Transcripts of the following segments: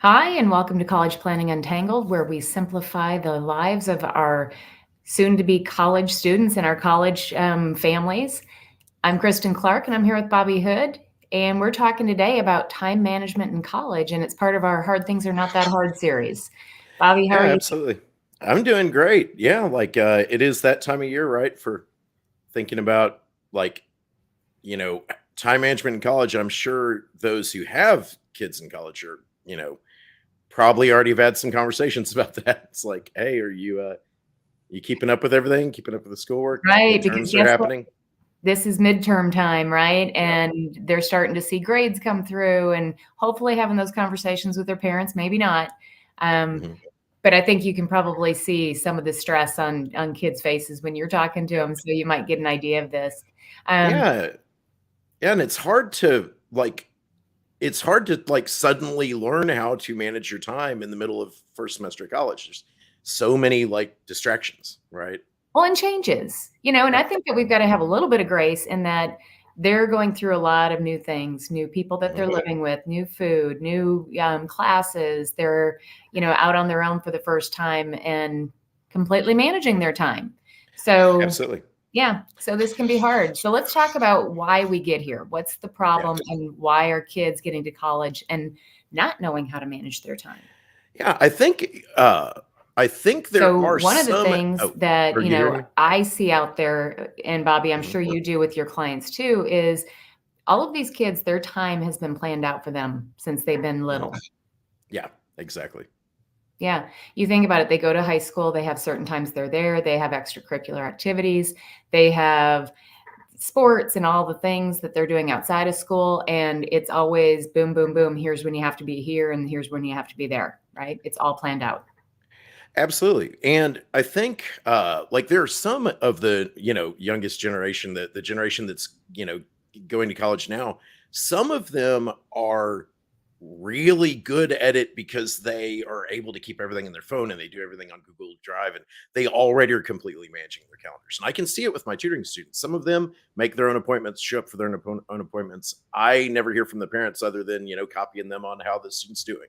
Hi, and welcome to College Planning Untangled, where we simplify the lives of our soon to be college students and our college families. I'm Kristin Clark, and I'm here with Bobby Hood. And we're talking today about time management in college, and it's part of our Hard Things Are Not That Hard series. Bobby, how Yeah, are you? absolutely. I'm doing great. Yeah, it is that time of year, right? For thinking about like, you know, time management in college. I'm sure those who have kids in college are, probably already have had some conversations about that. It's like, hey, are you keeping up with everything? Keeping up with the schoolwork? Right, because Midterms are guess what? happening. This is midterm time, right? Yep. And they're starting to see grades come through and hopefully having those conversations with their parents, maybe not. Um, Hmm. But I think you can probably see some of the stress on kids' faces when you're talking to Yep. them, so you might get an idea of this. Um, Yeah. Yeah, and it's hard to suddenly learn how to manage your time in the middle of first semester of college. There's so many distractions, right? well, and changes, and I Yep. think that we've gotta have a little bit of grace in that they're going through a lot of new things, new people that they're Mhm. living with, new food, new, classes. They're, out on their own for the first time and completely managing their time. So Absolutely. yeah, so this can be hard. So let's talk about why we get here. What's the Yeah. problem and why are kids getting to college and not knowing how to manage their time? Yeah, I think there So are one of the some. things Oh, that, are you hearing me? I see out there, and Bobby, I'm Mhm. sure you do with your clients too, is all of these kids, their time has been planned out for them since they've been Mhm. little. Yeah, exactly. Yeah. You think about it, they go to high school, they have certain times they're there, they have extracurricular activities, they have sports and all the things that they're doing outside of school. And it's always boom, boom, boom. Here's when you have to be here, and here's when you have to be there, right? It's all planned out. Absolutely. And I think there are some of the, youngest generation, the generation that's, going to college now, some of them are really good at it because they are able to keep everything in their phone and they do everything on Google Drive and they already are completely managing their calendars. And I can see it with my tutoring students. Some of them make their own appointments, show up for their own appointments. I never hear from the parents other than, copying them on how the student's doing.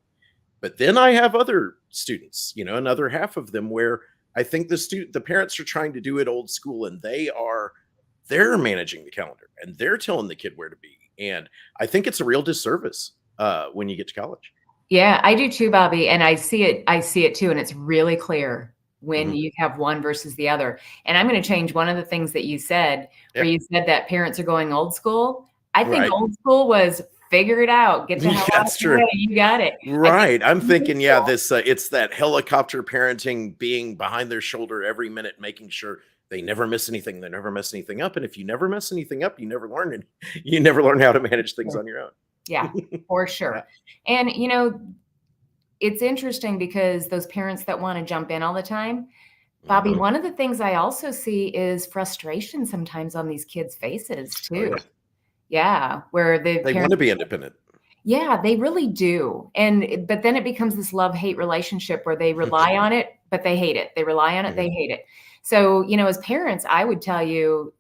But then I have other students, another half of them where I think the parents are trying to do it old school and they're managing the calendar and they're telling the kid where to be. And I think it's a real disservice when you get to college. Yeah, I do too, Bobby. And I see it too. And it's really clear when Mhm. you have one versus the other. And I'm going to change one of the things that you said, where Yeah. you said that parents are going old school. I think Right. old school was figure it out, get the hell Yeah, out of it's the way. true. You got it. I think Right. I'm new thinking, yeah, school. this it's that helicopter parenting, being behind their shoulder every minute, making sure they never miss anything, they never mess anything up. And if you never mess anything up, you never learn you never learn how to manage things on your own. Yeah, for Yeah. sure. And, it's interesting because those parents that wanna jump in all the time, Bobby, Mhm. one of the things I also see is frustration sometimes on these kids' faces Oh too. yeah. Yeah, where the They want parents. to be independent. Yeah, they really do. But then it becomes this love-hate relationship where they rely on it, but they hate it. They rely on it, Mhm. they hate it. So, as parents, I would tell you,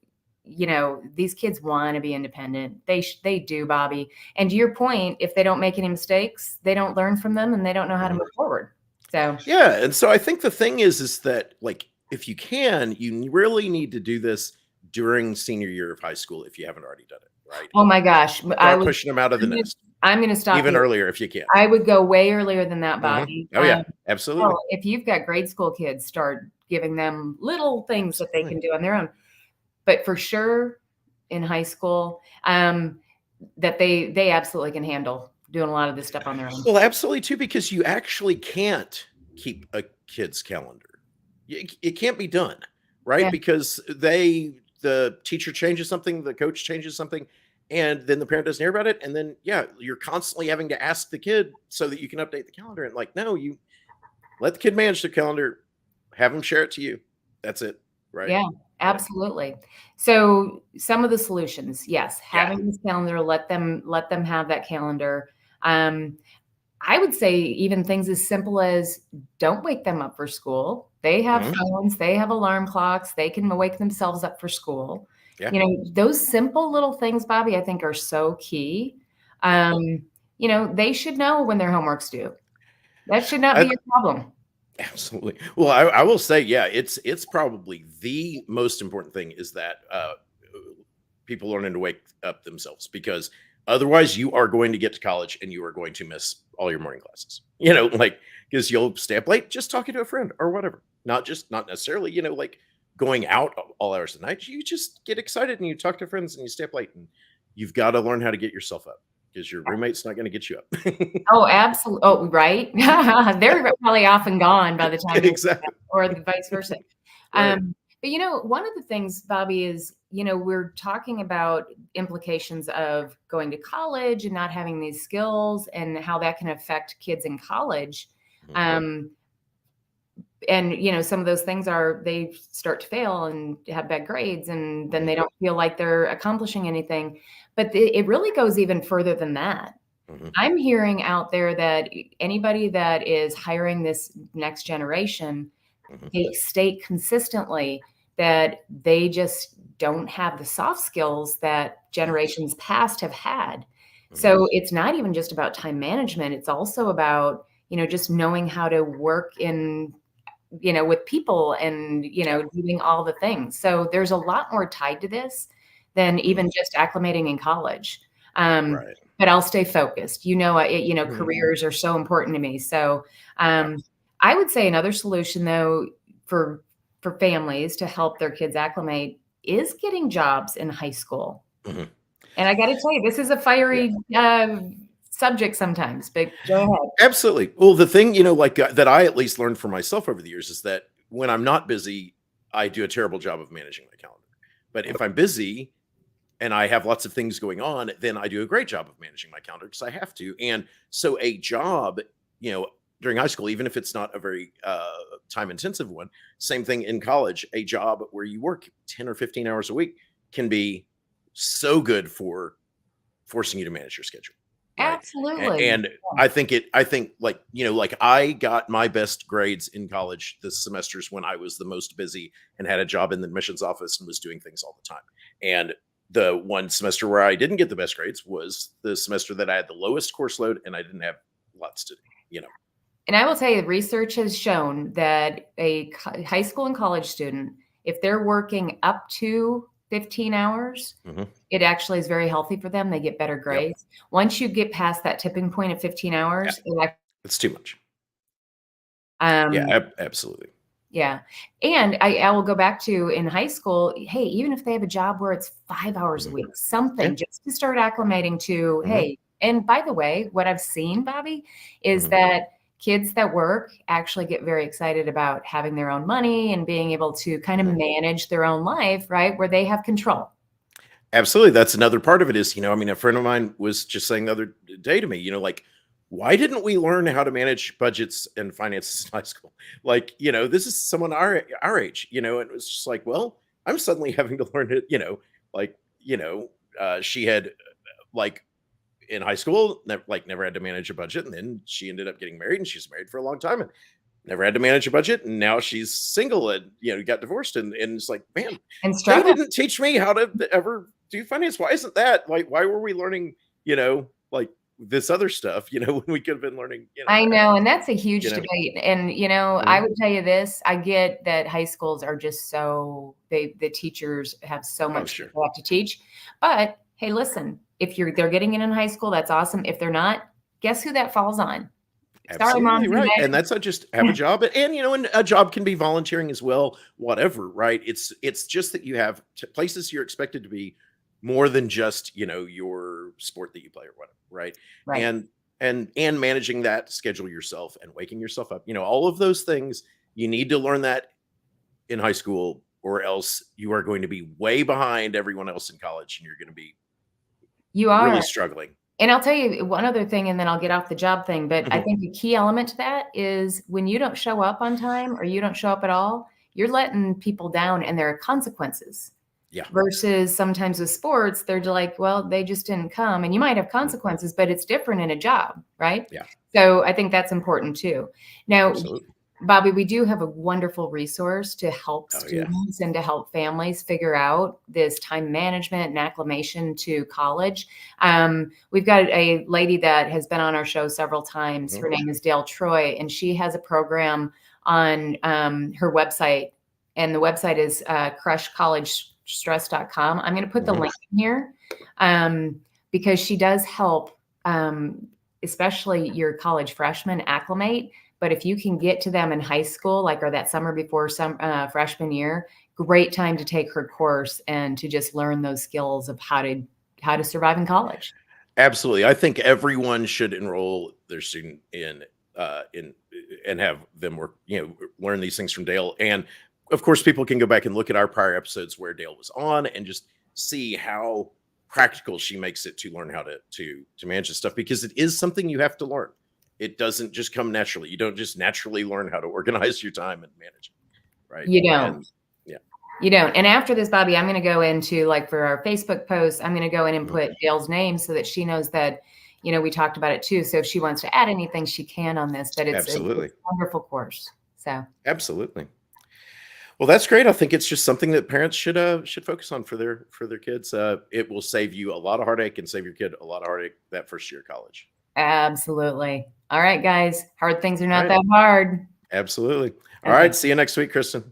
these kids wanna be independent. They do, Bobby. And to your point, if they don't make any mistakes, they don't learn from them and they don't know how to Mhm. move forward. So, Yeah, and so I think the thing is that if you can, you really need to do this during senior year of high school if you haven't already done it, right? oh my gosh, Start pushing them out of the I'm gonna nest I'm gonna stop even you. earlier if you can. I would go way earlier than that, Mhm. Bobby. Oh yeah, absolutely. Oh, if you've got grade school kids, start giving them little things that they Absolutely. can do on their own. But for sure, in high school, that they absolutely can handle doing a lot of this stuff on their own. Well, absolutely too, because you actually can't keep a kid's calendar. It can't be done, right? Yeah, Because the teacher changes something, the coach changes something, and then the parent doesn't hear about it, and then yeah, you're constantly having to ask the kid so that you can update the calendar. And no, you let the kid manage the calendar, have them share it to you. That's it, right? yeah, Yeah, absolutely. So some of the solutions, yes, yeah. having this calendar, let them have that calendar. Um, I would say even things as simple as don't wake them up for school. They have Mhm. phones, they have alarm clocks, they can wake themselves up for school. Yeah. Those simple little things, Bobby, I think are so key. Um, they should know when their homework's due. That should not be I, your problem. absolutely. Well, I will say, yeah, it's probably the most important thing is that people learning to wake up themselves, because otherwise you are going to get to college and you are going to miss all your morning classes. Like, because you'll stay up late just talking to a friend or whatever. Not necessarily, like going out all hours of the night. You just get excited and you talk to friends and you stay up late, and you've got to learn how to get yourself up because your roommate's not going to get you up. Oh, absolutely. Oh, right. They're probably off and gone by the time you're, Exactly. or the vice versa. Right. But one of the things, Bobby, is, we're talking about implications of going to college and not having these skills and how that can affect kids in college. Mhm. And some of those things are they start to fail and have bad grades, and then they Mhm. don't feel like they're accomplishing anything. But it really goes even further than that. Mhm. I'm hearing out there that anybody that is hiring this next generation, Mhm. they state consistently that they just don't have the soft skills that generations past have had. Mhm. So it's not even just about time management. It's also about, just knowing how to work with people and, Yeah. doing all the things. So there's a lot more tied to this than Mhm. even just acclimating in college. Um, Right. but I'll stay focused. Mhm. Careers are so important to me. So Yeah. I would say another solution, though, for families to help their kids acclimate is getting jobs in high school. Mhm. And I got to tell you, this is a Yeah. fiery subject sometimes, but go ahead. Absolutely. Well, the thing, like that I at least learned for myself over the years is that when I'm not busy, I do a terrible job of managing my calendar. But if I'm busy and I have lots of things going on, then I do a great job of managing my calendar because I have to. And so a job, you know, during high school, even if it's not a very time intensive one, same thing in college, a job where you work 10 or 15 hours a week can be so good for forcing you to manage your schedule, right? Absolutely. And I think like, like I got my best grades in college the semesters when I was the most busy and had a job in the admissions office and was doing things all the time. And the one semester where I didn't get the best grades was the semester that I had the lowest course load and I didn't have lots to do, you know. And I will tell you, research has shown that a high school and college student, if they're working up to 15 hours, Mhm. it actually is very healthy for them. They get better Yep. grades. Once you get past that tipping point of 15 Yeah. hours, It's too much. Yeah, um, absolutely. yeah. And I will go back to in high school, hey, even if they have a job where it's 5 hours a Mhm. week, Yeah. something just to start acclimating to, Mhm. hey, and by the way, what I've seen, Bobby, is Mhm. that kids that work actually get very excited about having their own money and being able to kind of Mhm. manage their own life, right? Where they have control. Absolutely, that's another part of it is, I mean, a friend of mine was just saying the other day to me, like, why didn't we learn how to manage budgets and finances in high school? Like, this is someone our age, and it was just like, well, I'm suddenly having to learn it, like, she had like in high school, never had to manage a budget, and then she ended up getting married, and she's married for a long time, and never had to manage a budget, and now she's single and got divorced, and it's like, man, And they struggle. didn't teach me how to ever do finance. Why isn't that like? Why were we learning? Like this other stuff. When we could have been learning. I know, and that's a huge You know. debate. And I Mhm. would tell you this: I get that high schools are just the teachers have so Oh, much that sure. they have to teach. But hey, listen, if they're getting it in high school, that's awesome. If they're not, guess who that falls on? Sorry, Absolutely moms and right. And that's not just have a dads. job, and a job can be volunteering as well, whatever, right? It's just that you have places you're expected to be more than just, your sport that you play or whatever, right? Right. And and managing that schedule yourself and waking yourself up, all of those things, you need to learn that in high school, or else you are going to be way behind everyone else in college and you're going to be You really are. struggling. And I'll tell you one other thing, and then I'll get off the job thing, but I Mhm. think a key element to that is when you don't show up on time or you don't show up at all, you're letting people down and there are consequences. Yeah. Versus sometimes with sports, they're like, well, they just didn't come. And you might have Mhm. consequences, but it's different in a job, right? Yeah, So I think that's important too. Now, absolutely. Bobby, we do have a wonderful resource to help Oh yeah. students and to help families figure out this time management and acclimation to college. We've got a lady that has been on our show several times. Mhm. Her name is Dale Troy, and she has a program on her website. And the website is crushcollegestress.com. I'm going to put the Mhm. link in here because she does help, especially your college freshmen, acclimate. But if you can get to them in high school, like or that summer before some freshman year, great time to take her course and to just learn those skills of how to survive in college. Absolutely. I think everyone should enroll their student in and have them work, learn these things from Dale. And of course, people can go back and look at our prior episodes where Dale was on and just see how practical she makes it to learn how to manage this stuff, because it is something you have to learn. It doesn't just come naturally. You don't just naturally learn how to organize your time and manage it, right? You don't. And yeah. You don't. And after this, Bobby, I'm going to go into like for our Facebook post, I'm going to go in and Mhm. put Dale's name so that she knows that, we talked about it too. So if she wants to add anything, she can on this, but it's a Absolutely. wonderful course. So Absolutely. Well, that's great. I think it's just something that parents should focus on for their kids. It will save you a lot of heartache and save your kid a lot of heartache that first year of college. absolutely. All right, guys. Hard things are All not right. that hard. Absolutely. All Okay. right. See you next week, Kristen.